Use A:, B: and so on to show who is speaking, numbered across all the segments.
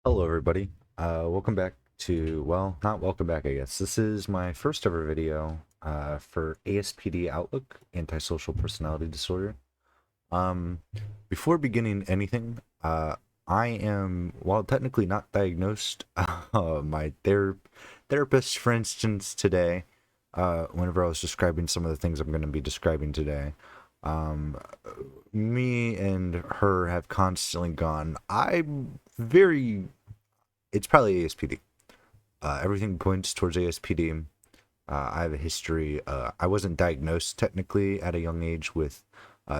A: Hello, everybody. Welcome back to, well, not welcome back, I guess. This is my first ever video for ASPD Outlook, Antisocial Personality Disorder. Um, Before beginning anything, I am, while technically not diagnosed, my therapist, for instance, today, whenever I was describing some of the things I'm going to be describing today, um, me and her have constantly gone, it's probably ASPD. Everything points towards ASPD. I have a history. I wasn't diagnosed technically at a young age with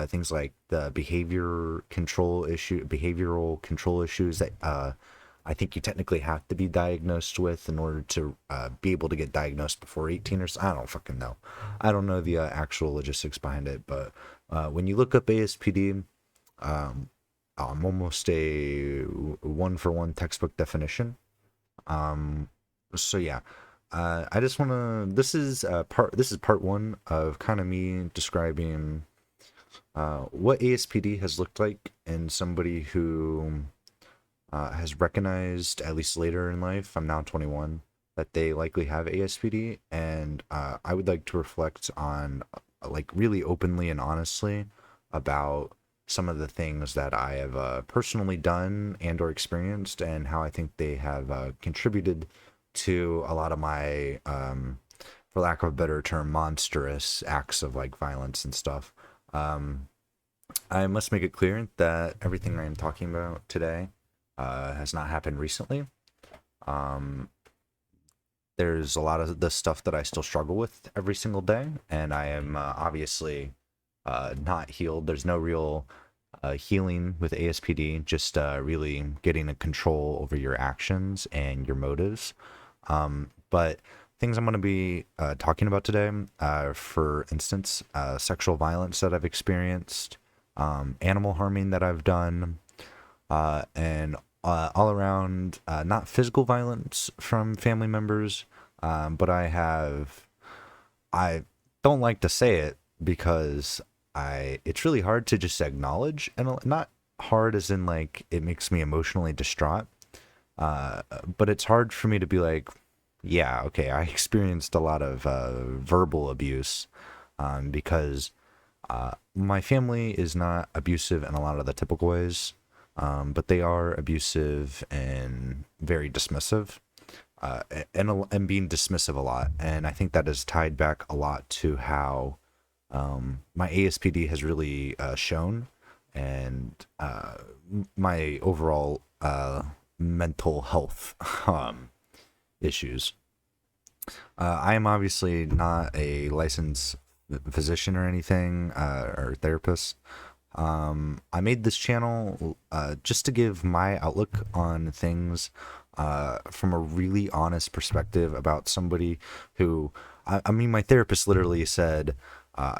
A: things like the behavioral control issues that I think you technically have to be diagnosed with in order to be able to get diagnosed before 18 or so. I don't fucking know. I don't know the actual logistics behind it, but when you look up ASPD, I'm almost a one for one textbook definition. Um, so yeah, I just want to. This is part one of kind of me describing what ASPD has looked like in somebody who has recognized, at least later in life, I'm now 21, that they likely have ASPD, and I would like to reflect on, like, really openly and honestly about some of the things that I have personally done and or experienced, and how I think they have contributed to a lot of my, for lack of a better term, monstrous acts of like violence and stuff. Um, I must make it clear that everything I am talking about today has not happened recently. Um, there's a lot of the stuff that I still struggle with every single day, and I am obviously not healed. There's no real healing with ASPD, just really getting a control over your actions and your motives. But things I'm going to be talking about today, for instance, sexual violence that I've experienced, animal harming that I've done, and all around, not physical violence from family members, but I don't like to say it because it's really hard to just acknowledge, and not hard as in like it makes me emotionally distraught, but it's hard for me to be like, yeah, okay, I experienced a lot of verbal abuse, because my family is not abusive in a lot of the typical ways, but they are abusive and very dismissive, and being dismissive a lot. And I think that is tied back a lot to how my ASPD has really shown, and my overall mental health issues. I am obviously not a licensed physician or anything, or therapist. I made this channel just to give my outlook on things from a really honest perspective about somebody who, I mean, my therapist literally said,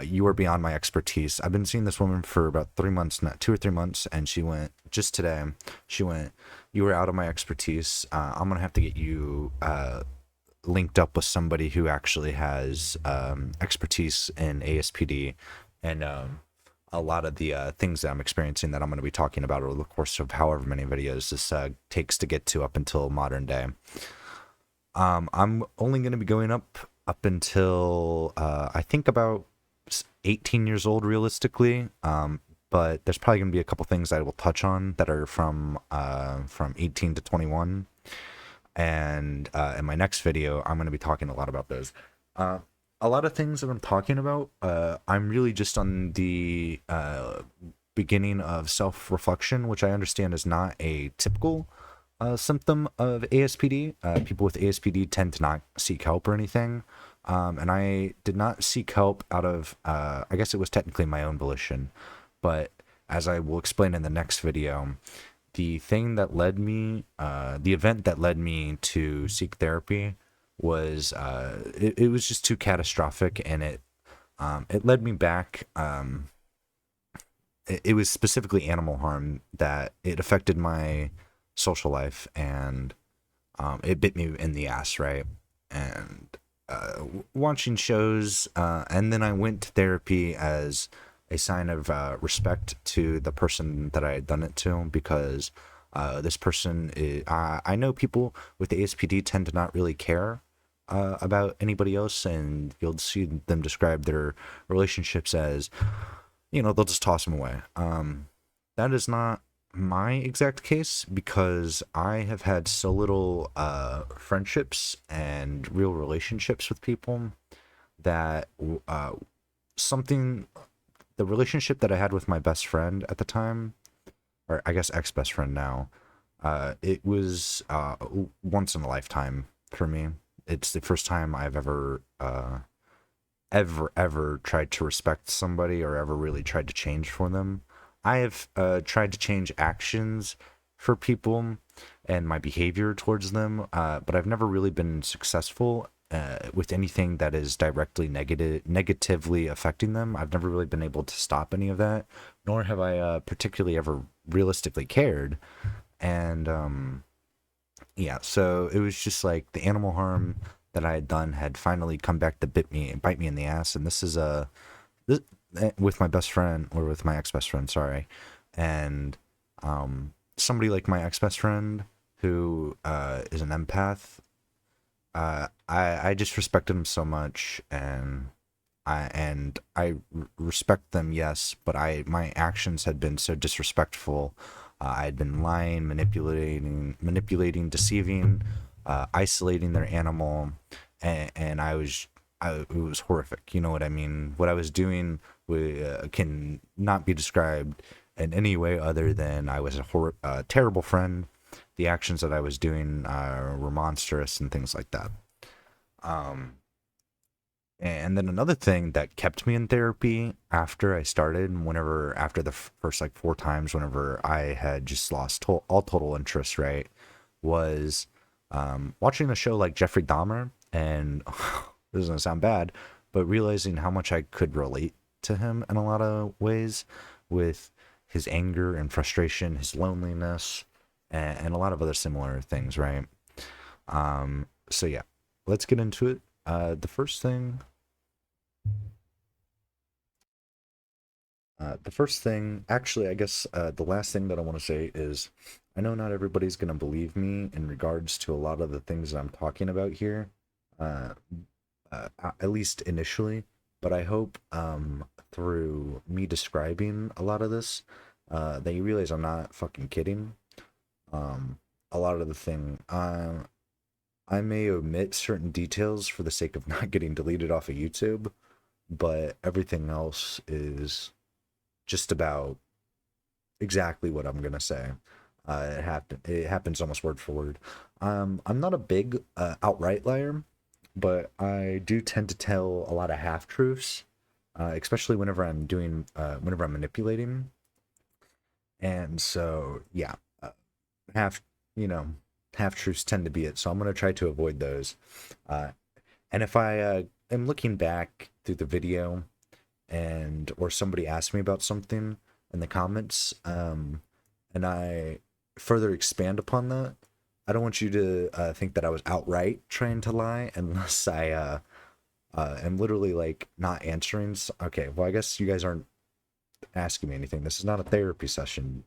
A: you are beyond my expertise. I've been seeing this woman for about 3 months, not 2 or 3 months, and she went, just today, she went, you are out of my expertise. I'm going to have to get you linked up with somebody who actually has expertise in ASPD, and a lot of the things that I'm experiencing that I'm going to be talking about over the course of however many videos this takes to get to up until modern day. I'm only going to be going up until I think about 18 years old realistically. But there's probably going to be a couple things I will touch on that are from 18 to 21. And in my next video, I'm going to be talking a lot about those. A lot of things that I'm talking about, I'm really just on the beginning of self-reflection, which I understand is not a typical symptom of ASPD. People with ASPD tend to not seek help or anything. And I did not seek help out of, I guess it was technically my own volition. But as I will explain in the next video, the event that led me to seek therapy was, it was just too catastrophic, and it led me back. It was specifically animal harm that it affected my social life, and it bit me in the ass, right? And watching shows, and then I went to therapy as a sign of respect to the person that I had done it to, because This person is, I know people with the ASPD tend to not really care about anybody else, and you'll see them describe their relationships as, they'll just toss them away. That is not my exact case, because I have had so little friendships and real relationships with people that something, the relationship that I had with my best friend at the time, or I guess ex best friend now, it was once in a lifetime for me. It's the first time I've ever tried to respect somebody or ever really tried to change for them. I have tried to change actions for people and my behavior towards them, but I've never really been successful with anything that is directly negatively affecting them. I've never really been able to stop any of that, nor have I particularly ever realistically cared. And yeah, so it was just like the animal harm that I had done had finally come back to bite me in the ass. And this is this, with my best friend, or with my ex best friend, sorry. And somebody like my ex best friend, who is an empath, I just respected him so much, and I respect them, yes, but my actions had been so disrespectful. I had been lying, manipulating, deceiving, isolating their animal, and it was horrific. You know what I mean? What I was doing can not be described in any way other than I was a terrible friend. The actions that I was doing were monstrous and things like that. Um, and then another thing that kept me in therapy after I started, after the first like 4 times, whenever I had just lost all total interest, right, was watching a show like Jeffrey Dahmer, and this is gonna sound bad, but realizing how much I could relate to him in a lot of ways, with his anger and frustration, his loneliness, and a lot of other similar things, right? So yeah, let's get into it. The first thing, actually, I guess the last thing that I want to say is, I know not everybody's going to believe me in regards to a lot of the things that I'm talking about here, uh, at least initially, but I hope through me describing a lot of this, that you realize I'm not fucking kidding. Um, a lot of the thing, I may omit certain details for the sake of not getting deleted off of YouTube, but everything else is just about exactly what I'm gonna say. It happens almost word for word. I'm not a big outright liar, but I do tend to tell a lot of half truths, especially whenever I'm manipulating. And so, yeah, half, you know, half truths tend to be it. So I'm gonna try to avoid those. Uh, and if I am looking back through the video, or somebody asks me about something in the comments, and I further expand upon that, I don't want you to think that I was outright trying to lie, unless I am literally like not answering. Okay, well, I guess you guys aren't asking me anything. This is not a therapy session,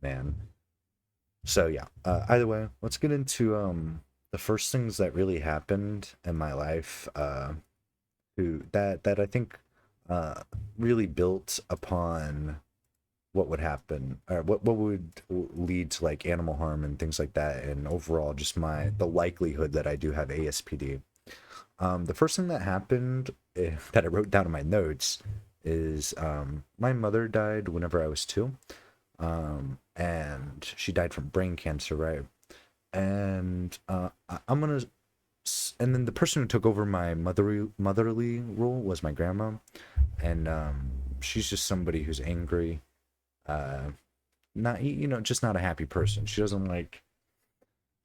A: man. So yeah. Either way, let's get into the first things that really happened in my life. Who that I think really built upon what would happen, or what would lead to like animal harm and things like that, and overall just the likelihood that I do have ASPD. The first thing that happened, that I wrote down in my notes, is my mother died whenever I was 2, and she died from brain cancer, right? And I'm gonna and then the person who took over my motherly role was my grandma, and she's just somebody who's angry, uh, not, just not a happy person. She doesn't like,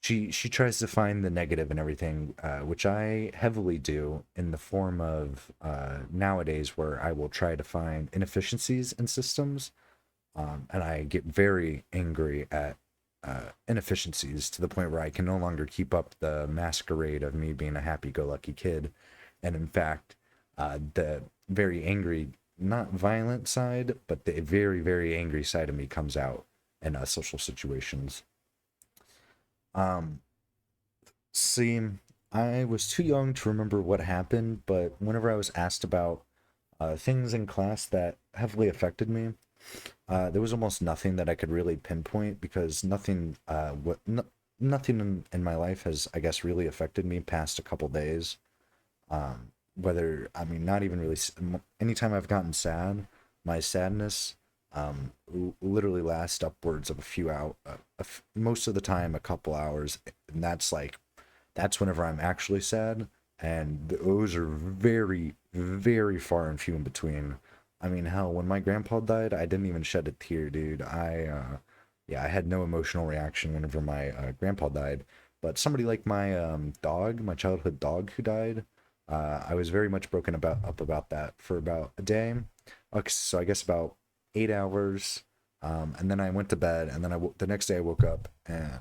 A: she tries to find the negative in everything, which I heavily do in the form of nowadays, where I will try to find inefficiencies in systems, and I get very angry at inefficiencies, to the point where I can no longer keep up the masquerade of me being a happy-go-lucky kid, and in fact, the very angry, not violent side, but the very, very angry side of me comes out in social situations. Um, See, I was too young to remember what happened, but whenever I was asked about things in class that heavily affected me, there was almost nothing that I could really pinpoint because nothing in my life has, I guess, really affected me past a couple days. Whether I mean, not even really. Anytime I've gotten sad, my sadness literally lasts upwards of a few hours. Most of the time, a couple hours, and that's whenever I'm actually sad, and those are very, very far and few in between. I mean, hell, when my grandpa died, I didn't even shed a tear, dude. Yeah, I had no emotional reaction whenever my grandpa died. But somebody like my dog, my childhood dog who died, I was very much broken about that for about a day. So I guess about 8 hours, and then I went to bed, and then the next day I woke up, and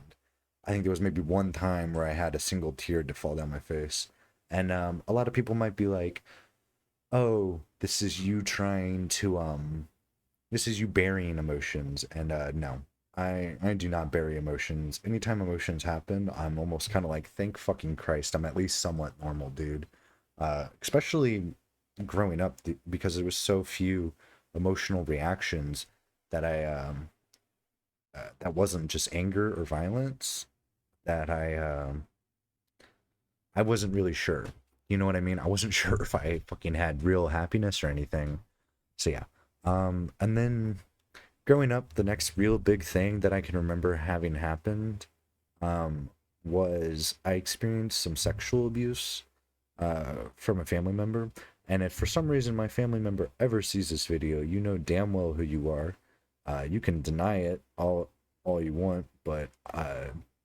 A: I think there was maybe one time where I had a single tear to fall down my face. And a lot of people might be like, "Oh, this is you burying emotions." And no, I do not bury emotions. Anytime emotions happen, I'm almost kind of like, thank fucking Christ, I'm at least somewhat normal, dude. Especially growing up, because there was so few emotional reactions that that wasn't just anger or violence, that I wasn't really sure. You know what I mean? I wasn't sure if I fucking had real happiness or anything. So yeah. And then growing up, the next real big thing that I can remember having happened um was I experienced some sexual abuse from a family member. And if for some reason my family member ever sees this video, you know damn well who you are. You can deny it all you want, but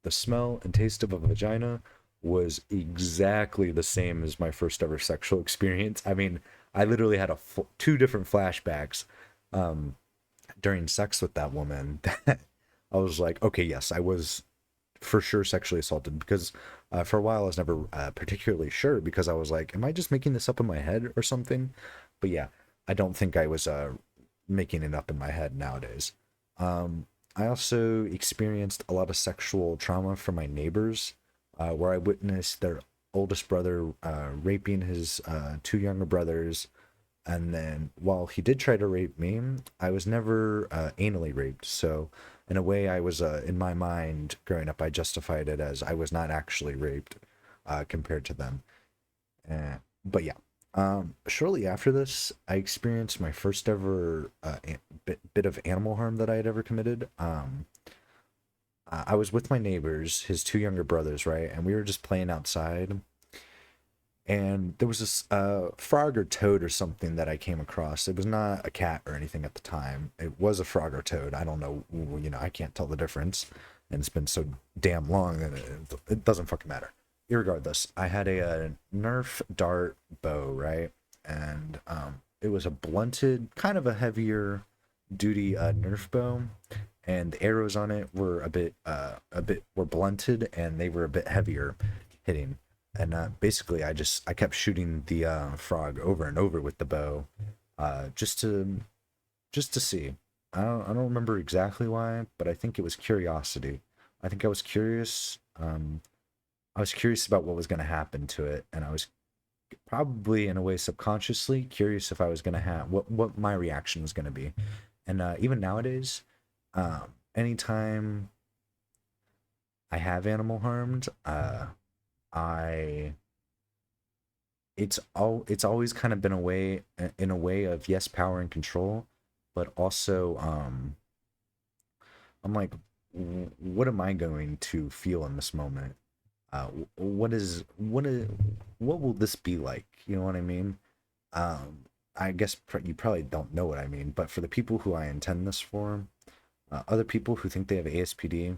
A: the smell and taste of a vagina was exactly the same as my first ever sexual experience. I mean, I literally had two different flashbacks um, during sex with that woman that I was like, okay, yes, I was for sure sexually assaulted, because for a while I was never particularly sure, because I was like, am I just making this up in my head or something? But yeah, I don't think I was making it up in my head nowadays. I also experienced a lot of sexual trauma from my neighbors, where I witnessed their oldest brother raping his two younger brothers. And then while he did try to rape me, I was never anally raped. So in a way, I was in my mind growing up, I justified it as I was not actually raped compared to them. But yeah, shortly after this, I experienced my first ever bit of animal harm that I had ever committed. I was with my neighbors, his two younger brothers, right? And we were just playing outside. And there was this frog or toad or something that I came across. It was not a cat or anything at the time. It was a frog or toad. I don't know. You know, I can't tell the difference. And it's been so damn long that it doesn't fucking matter. Irregardless, I had a Nerf dart bow, right? And it was a blunted, kind of a heavier duty Nerf bow, and the arrows on it were were blunted, and they were a bit heavier hitting. And basically, I kept shooting the frog over and over with the bow, uh, just to just to see. I don't remember exactly why, but I think it was curiosity. I think I was curious. I was curious about what was going to happen to it, and I was probably in a way subconsciously curious if I was going to have what my reaction was going to be. And even nowadays, anytime I have animal harmed, I it's always kind of been a way in a way of, yes, power and control, but also I'm like, what am I going to feel in this moment? What will this be like? You know what I mean? Um, I guess you probably don't know what I mean, but for the people who I intend this for, other people who think they have ASPD,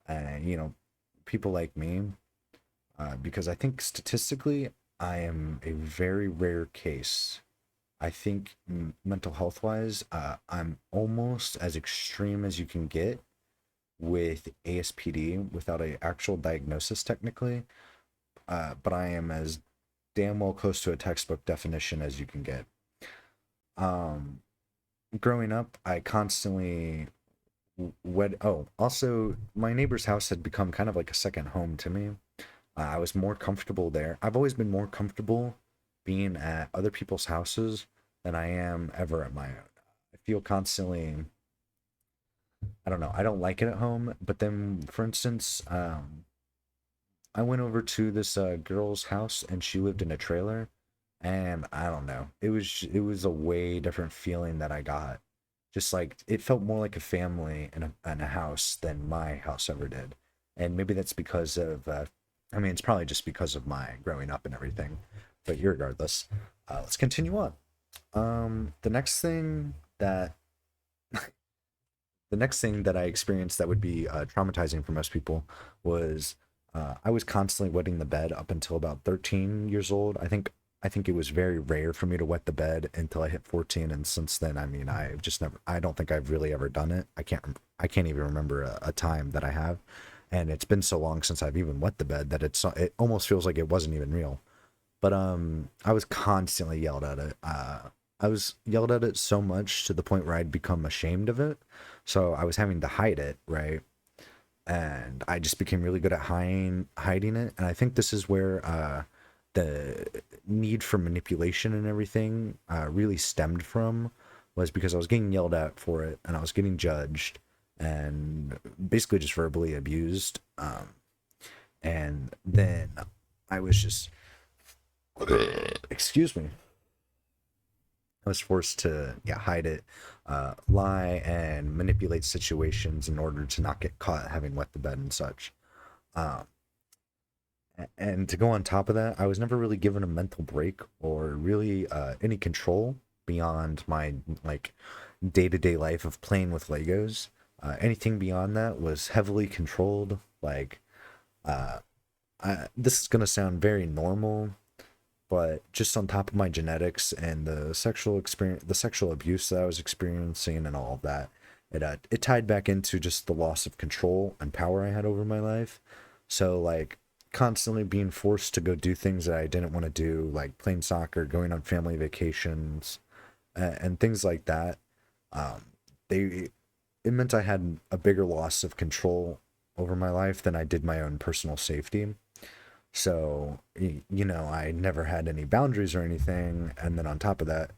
A: and people like me, because I think statistically, I am a very rare case. I think mental health wise, I'm almost as extreme as you can get with ASPD without a actual diagnosis technically, but I am as damn well close to a textbook definition as you can get. Um, Growing up, I constantly what? Oh, also, my neighbor's house had become kind of like a second home to me. I was more comfortable there. I've always been more comfortable being at other people's houses than I am ever at my own. I feel constantly, I don't know, I don't like it at home. But then, for instance, I went over to this girl's house and she lived in a trailer, and I don't know, it was a way different feeling that I got. Just like it felt more like a family in a house than my house ever did, and maybe that's because of I mean, it's probably just because of my growing up and everything. But regardless, let's continue on. The next thing that I experienced that would be traumatizing for most people was I was constantly wetting the bed up until about 13 years old. I think it was very rare for me to wet the bed until I hit 14, and since then, I mean, I've just never. I don't think I've really ever done it. I can't even remember a time that I have, and it's been so long since I've even wet the bed that it almost feels like it wasn't even real. But I was constantly yelled at it. I was yelled at it so much to the point where I'd become ashamed of it. So I was having to hide it, right? And I just became really good at hiding it. And I think this is where the need for manipulation and everything really stemmed from, was because I was getting yelled at for it and I was getting judged and basically just verbally abused. And then I was just, excuse me, I was forced to, yeah, hide it, lie and manipulate situations in order to not get caught having wet the bed and such. Um, and to go on top of that, I was never really given a mental break or really any control beyond my like day to day life of playing with Legos. Anything beyond that was heavily controlled. Like, uh, this is gonna sound very normal, but just on top of my genetics and the sexual experience, the sexual abuse that I was experiencing, and all of that, it tied back into just the loss of control and power I had over my life. So like constantly being forced to go do things that I didn't want to do, like playing soccer, going on family vacations, and things like that. Um, they It meant I had a bigger loss of control over my life than I did my own personal safety. So, I never had any boundaries or anything. And then on top of that,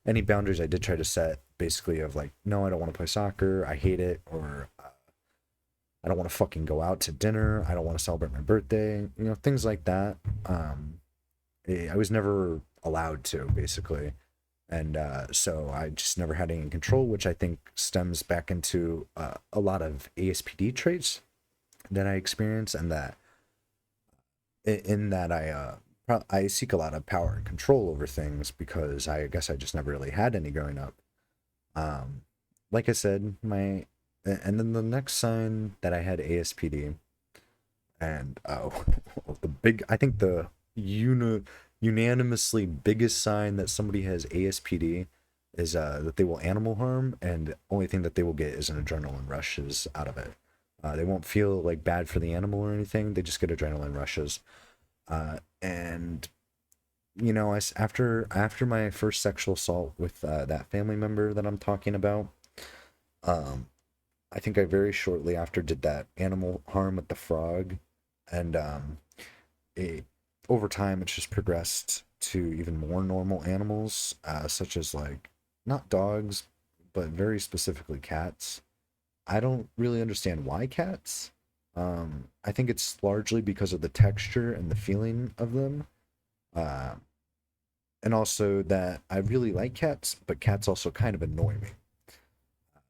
A: any boundaries I did try to set, basically, of like, no, I don't want to play soccer, I hate it, or I don't want to fucking go out to dinner, I don't want to celebrate my birthday, things like that. Um, I was never allowed to, basically. And so I just never had any control, which I think stems back into a lot of ASPD traits that I experienced, and that in that I seek a lot of power and control over things because I guess I just never really had any growing up. Um, like I said, and then the next sign that I had ASPD, and the big, I think the unanimously biggest sign that somebody has ASPD is that they will animal harm, and the only thing that they will get is an adrenaline rushes out of it. They won't feel like bad for the animal or anything. They just get adrenaline rushes. And after my first sexual assault with that family member that I'm talking about, um, I think I very shortly after did that animal harm with the frog, and it over time it's just progressed to even more normal animals, such as like not dogs, but very specifically cats. I don't really understand why cats. I think it's largely because of the texture and the feeling of them. Uh, and also that I really like cats, but cats also kind of annoy me.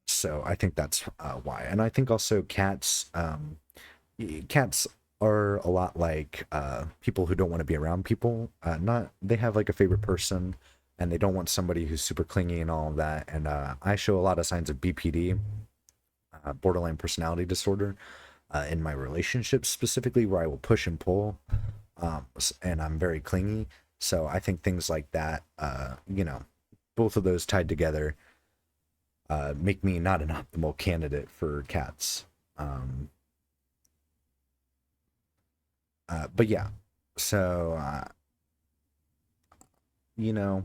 A: So I think that's why. And I think also cats are a lot like people who don't want to be around people. Not They have like a favorite person, and they don't want somebody who's super clingy and all of that. And I show a lot of signs of BPD, borderline personality disorder, in my relationships specifically, where I will push and pull, and I'm very clingy. So I think things like that, both of those tied together, make me not an optimal candidate for cats. Um, but yeah, so you know,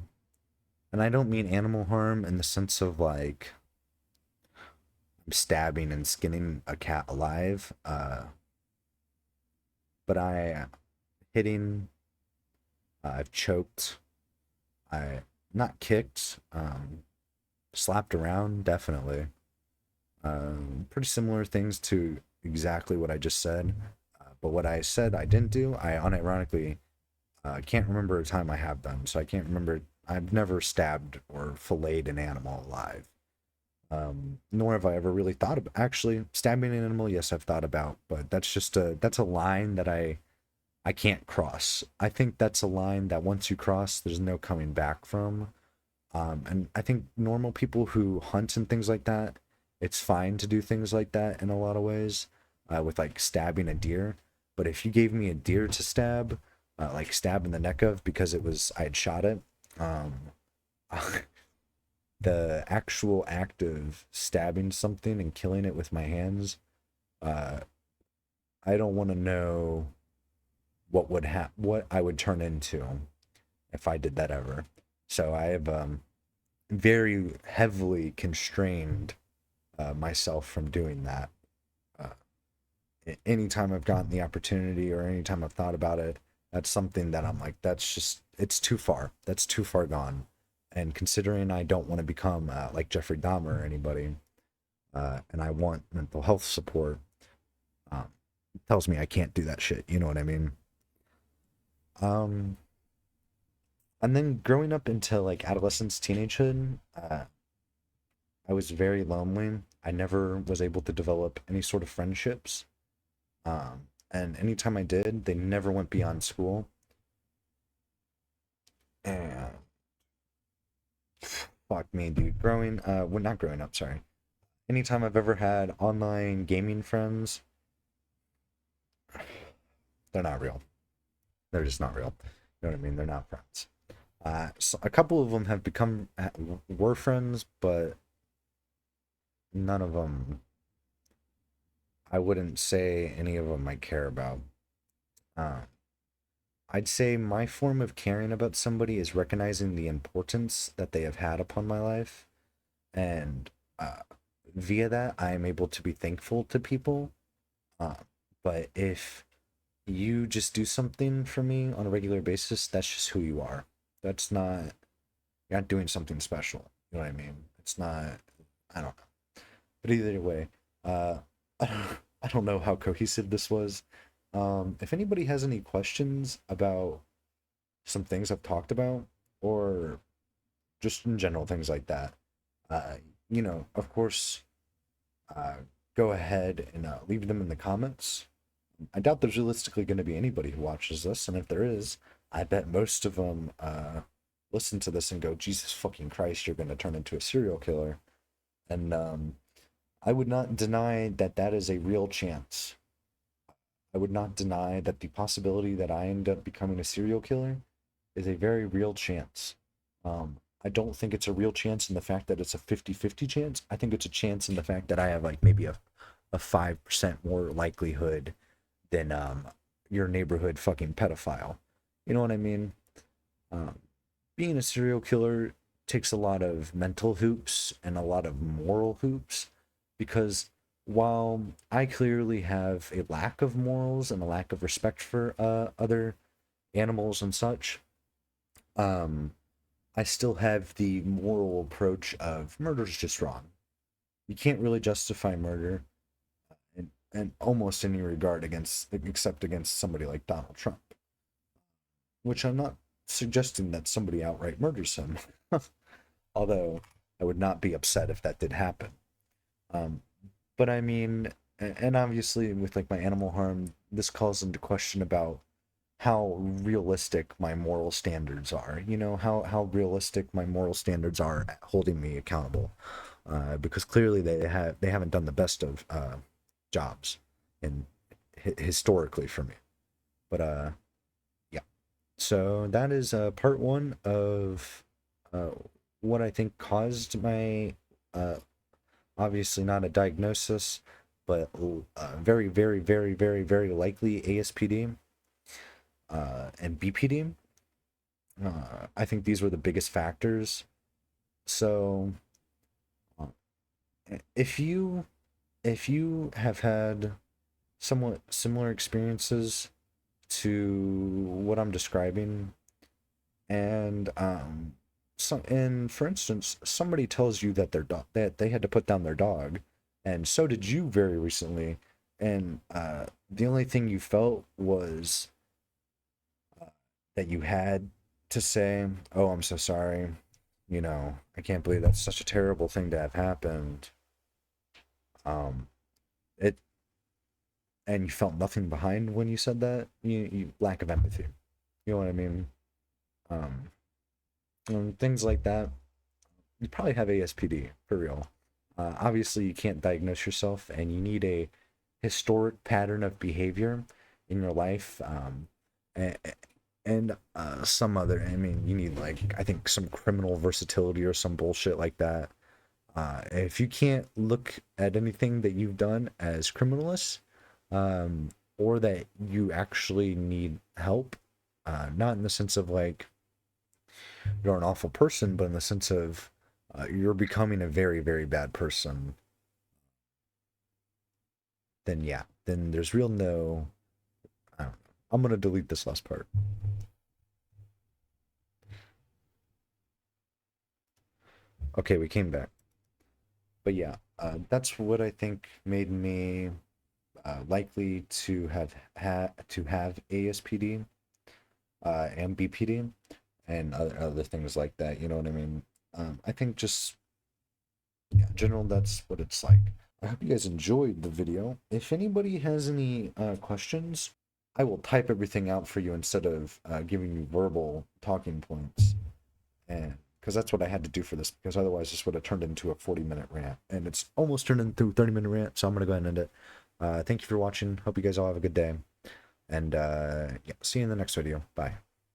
A: and I don't mean animal harm in the sense of like stabbing and skinning a cat alive. But I hitting, I've choked, I not kicked, slapped around, definitely. Pretty similar things to exactly what I just said. But what I said I didn't do, I unironically can't remember a time I have done. So I can't remember. I've never stabbed or filleted an animal alive. Nor have I ever really thought about actually stabbing an animal. Yes, I've thought about, but that's a line that I can't cross. I think that's a line that once you cross, there's no coming back from. And I think normal people who hunt and things like that, it's fine to do things like that in a lot of ways, with like stabbing a deer. But if you gave me a deer to stab, like stab in the neck of because it was I had shot it, um, the actual act of stabbing something and killing it with my hands, uh, I don't want to know what I would turn into if I did that ever. So I have very heavily constrained myself from doing that. Uh, Anytime I've gotten the opportunity or anytime I've thought about it, that's something that I'm like, that's just, it's too far. That's too far gone. And considering I don't want to become like Jeffrey Dahmer or anybody, and I want mental health support, um, it tells me I can't do that shit. You know what I mean? Um, and then growing up into like adolescence, teenagehood, I was very lonely. I never was able to develop any sort of friendships. And anytime I did, they never went beyond school. And fuck me, dude. Well, not growing up, sorry. Anytime I've ever had online gaming friends, they're not real. They're just not real. You know what I mean? They're not friends. So a couple of them have become were friends, but none of them. I wouldn't say any of them I care about. Uh, I'd say my form of caring about somebody is recognizing the importance that they have had upon my life, and uh, via that, I am able to be thankful to people. Uh, but if you just do something for me on a regular basis, that's just who you are. That's not, you're not doing something special. You know what I mean? It's not, I don't know. But either way, uh, I don't know how cohesive this was. If anybody has any questions about some things I've talked about, or just in general things like that, uh, of course, uh, go ahead and leave them in the comments. I doubt there's realistically going to be anybody who watches this, and if there is, I bet most of them listen to this and go, "Jesus fucking Christ, you're going to turn into a serial killer." And I would not deny that that is a real chance. I would not deny that the possibility that I end up becoming a serial killer is a very real chance. I don't think it's a real chance in the fact that it's a 50-50 chance. I think it's a chance in the fact that I have like maybe a 5% more likelihood than your neighborhood fucking pedophile. You know what I mean? Um, Being a serial killer takes a lot of mental hoops and a lot of moral hoops because while I clearly have a lack of morals and a lack of respect for other animals and such, um, I still have the moral approach of murder's just wrong. You can't really justify murder in almost any regard against except against somebody like Donald Trump, which I'm not suggesting that somebody outright murders him, although I would not be upset if that did happen. Um, but I mean, and obviously with like my animal harm, this calls into question about how realistic my moral standards are. You know how realistic my moral standards are at holding me accountable, because clearly they haven't done the best of jobs, and historically for me. But yeah. So that is part one of uh, what I think caused my uh, obviously not a diagnosis, but very, very, very, very, very likely ASPD and BPD. I think these were the biggest factors. So, uh, if you if you have had somewhat similar experiences to what I'm describing, and for instance, somebody tells you that their dog that they had to put down their dog, and so did you very recently, and the only thing you felt was that you had to say, "Oh, I'm so sorry," I can't believe that's such a terrible thing to have happened. Um, it and you felt nothing behind when you said that. You lack of empathy. You know what I mean? Um, and things like that. You probably have ASPD for real. Obviously, you can't diagnose yourself, and you need a historic pattern of behavior in your life, and, some other. I mean, you need like I think some criminal versatility or some bullshit like that. If you can't look at anything that you've done as criminalist, or that you actually need help, not in the sense of like you're an awful person, but in the sense of you're becoming a very, very bad person, then yeah, then there's real no. I don't know. I'm gonna delete this last part. Okay, we came back, but yeah, that's what I think made me likely to have ASPD, and BPD, and other things like that. You know what I mean? I think just yeah, in general, that's what it's like. I hope you guys enjoyed the video. If anybody has any questions, I will type everything out for you instead of giving you verbal talking points. And because that's what I had to do for this, because otherwise this would have turned into a 40-minute rant. And it's almost turned into a 30-minute rant, so I'm going to go ahead and end it. Thank you for watching. Hope you guys all have a good day. And yeah, see you in the next video. Bye.